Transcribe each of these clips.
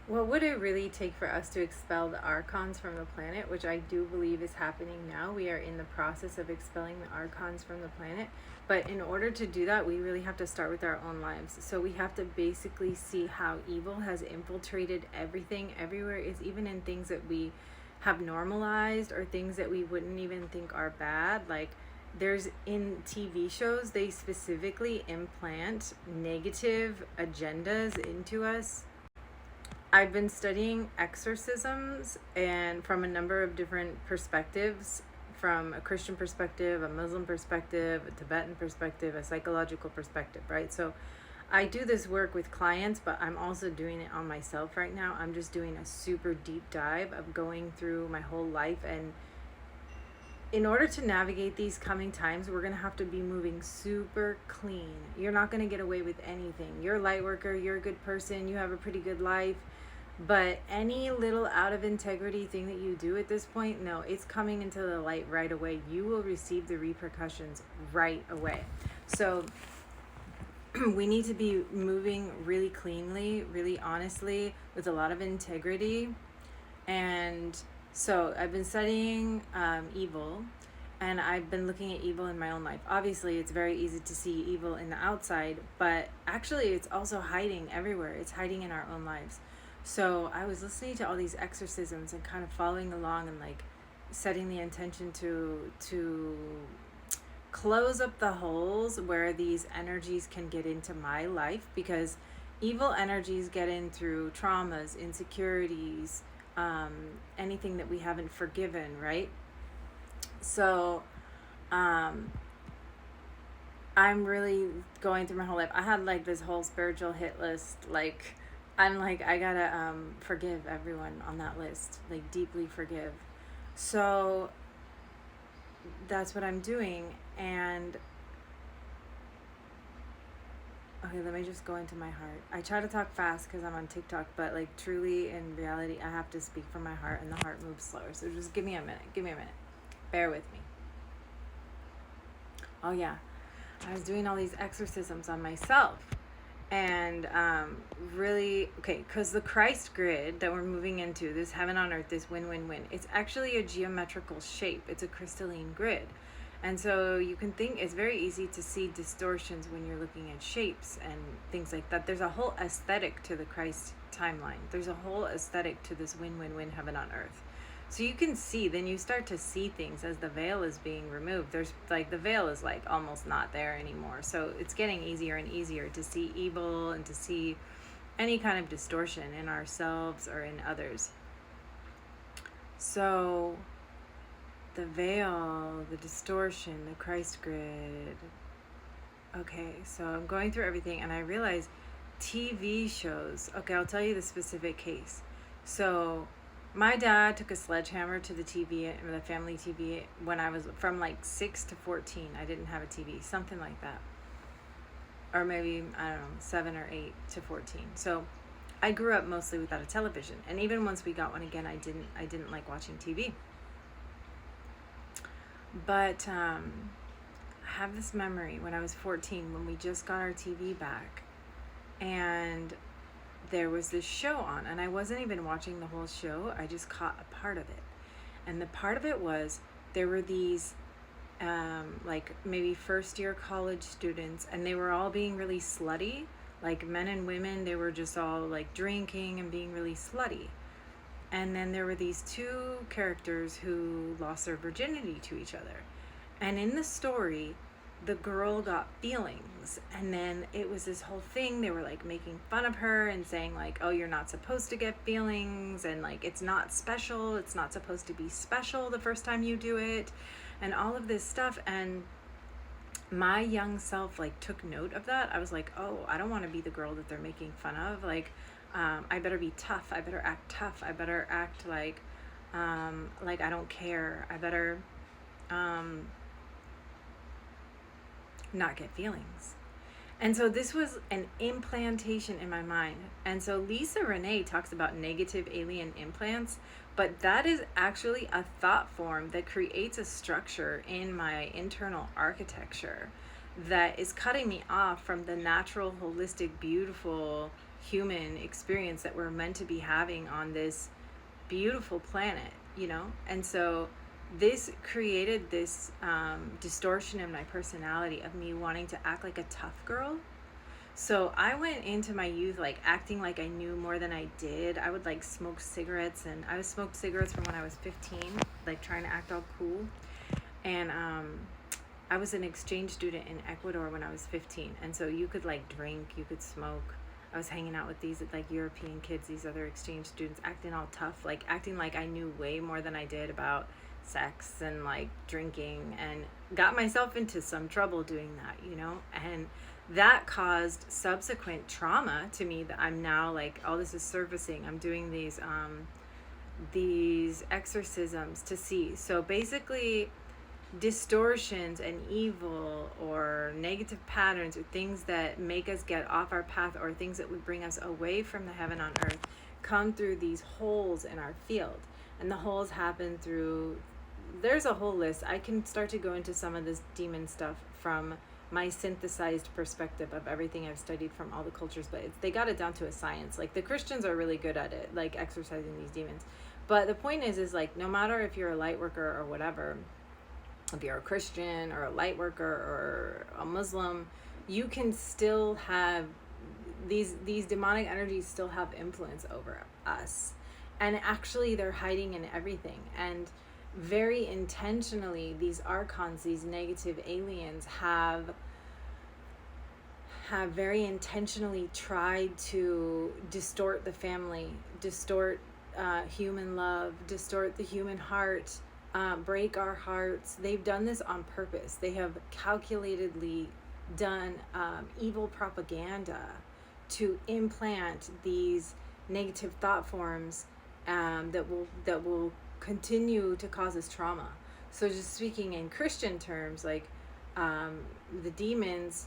What would it really take for us to expel the archons from the planet, which I do believe is happening now? We are in the process of expelling the archons from the planet. But in order to do that, we really have to start with our own lives. So we have to basically see how evil has infiltrated everything, everywhere, is even in things that we have normalized or things that we wouldn't even think are bad. Like, there's in TV shows, they specifically implant negative agendas into us. I've been studying exorcisms and from a number of different perspectives, from a Christian perspective, a Muslim perspective, a Tibetan perspective, a psychological perspective, right? So I do this work with clients, but I'm also doing it on myself right now. I'm just doing a super deep dive of going through my whole life. And in order to navigate these coming times, we're going to have to be moving super clean. You're not going to get away with anything. You're a light worker, you're a good person, you have a pretty good life. But any little out of integrity thing that you do at this point, no, it's coming into the light right away. You will receive the repercussions right away. So we need to be moving really cleanly, really honestly, with a lot of integrity. And so I've been studying evil, and I've been looking at evil in my own life. Obviously, it's very easy to see evil in the outside, but actually it's also hiding everywhere. It's hiding in our own lives. So I was listening to all these exorcisms and kind of following along and like setting the intention to close up the holes where these energies can get into my life, because evil energies get in through traumas, insecurities, anything that we haven't forgiven, right? So I'm really going through my whole life. I had like this whole spiritual hit list. Like, I'm like, I gotta forgive everyone on that list, like deeply forgive. So that's what I'm doing. And okay, let me just go into my heart. I try to talk fast because I'm on TikTok, but like truly in reality, I have to speak from my heart, and the heart moves slower. So just give me a minute. Give me a minute. Bear with me. Oh, yeah. I was doing all these exorcisms on myself. And really, okay, because the Christ grid that we're moving into, this heaven on earth, this win win win, it's actually a geometrical shape. It's a crystalline grid. And so you can think it's very easy to see distortions when you're looking at shapes and things like that. There's a whole aesthetic to the Christ timeline. There's a whole aesthetic to this win win win heaven on earth. So you can see, then you start to see things as the veil is being removed. There's like, the veil is like almost not there anymore. So it's getting easier and easier to see evil and to see any kind of distortion in ourselves or in others. So the veil, the distortion, the Christ grid. Okay, so I'm going through everything and I realize TV shows. Okay, I'll tell you the specific case. So my dad took a sledgehammer to the TV, the family TV, when I was from like 6 to 14. I didn't have a TV, something like that. Or maybe, I don't know, 7 or 8 to 14. So I grew up mostly without a television. And even once we got one again, I didn't like watching TV. But I have this memory when I was 14, when we just got our TV back. And there was this show on, and I wasn't even watching the whole show. I just caught a part of it. And the part of it was, there were these like maybe first year college students, and they were all being really slutty, like men and women. They were just all like drinking and being really slutty. And then there were these two characters who lost their virginity to each other. And in the story, the girl got feelings, and then it was this whole thing. They were like making fun of her and saying like, oh, you're not supposed to get feelings, and like, it's not special, it's not supposed to be special the first time you do it, and all of this stuff. And my young self like took note of that. I was like, oh, I don't want to be the girl that they're making fun of. Like, I better be tough, I better act tough, I better act like I don't care, I better not get feelings. And so this was an implantation in my mind. And so Lisa Renee talks about negative alien implants, but that is actually a thought form that creates a structure in my internal architecture that is cutting me off from the natural, holistic, beautiful human experience that we're meant to be having on this beautiful planet, you know? And so this created this distortion in my personality of me wanting to act like a tough girl. So I went into my youth like acting like I knew more than I did. I would like smoke cigarettes, and I was smoked cigarettes from when I was 15, like trying to act all cool. And I was an exchange student in Ecuador when I was 15, and so you could like drink, you could smoke. I was hanging out with these like European kids, these other exchange students, acting all tough, like acting like I knew way more than I did about sex and like drinking, and got myself into some trouble doing that, you know? And that caused subsequent trauma to me that I'm now like, all this is surfacing. I'm doing these exorcisms to see. So basically, distortions and evil or negative patterns or things that make us get off our path or things that would bring us away from the heaven on earth come through these holes in our field. And the holes happen through, there's a whole list. I can start to go into some of this demon stuff from my synthesized perspective of everything I've studied from all the cultures, but they got it down to a science. Like the Christians are really good at it, like exorcising these demons. But the point is like, no matter if you're a light worker or whatever, if you're a Christian or a light worker or a Muslim, you can still have these demonic energies still have influence over us. And actually they're hiding in everything. And very intentionally, these archons, these negative aliens have very intentionally tried to distort the family, distort human love, distort the human heart, break our hearts. They've done this on purpose. They have calculatedly done evil propaganda to implant these negative thought forms that will continue to cause us trauma. So just speaking in Christian terms, like the demons,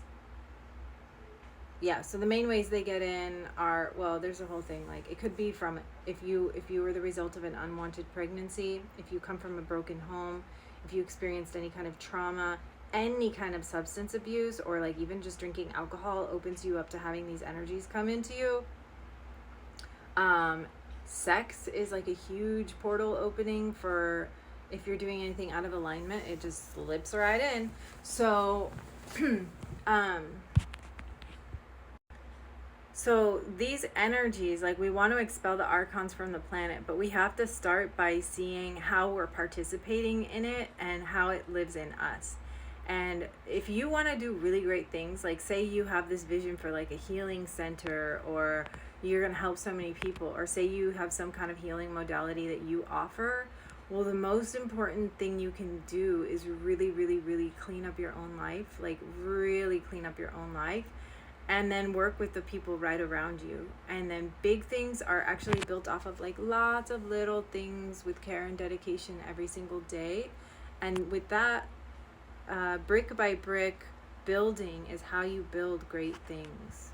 yeah, so the main ways they get in are, well, there's a whole thing. Like it could be from if you were the result of an unwanted pregnancy, if you come from a broken home, if you experienced any kind of trauma, any kind of substance abuse, or like even just drinking alcohol opens you up to having these energies come into you. Sex is like a huge portal opening for if you're doing anything out of alignment, it just slips right in. So so these energies, like we want to expel the archons from the planet, but we have to start by seeing how we're participating in it and how it lives in us. And if you want to do really great things, like say you have this vision for like a healing center, or you're going to help so many people, or say you have some kind of healing modality that you offer, well, the most important thing you can do is really, really, really clean up your own life, like really clean up your own life, and then work with the people right around you. And then big things are actually built off of like lots of little things with care and dedication every single day. And with that, brick by brick building is how you build great things.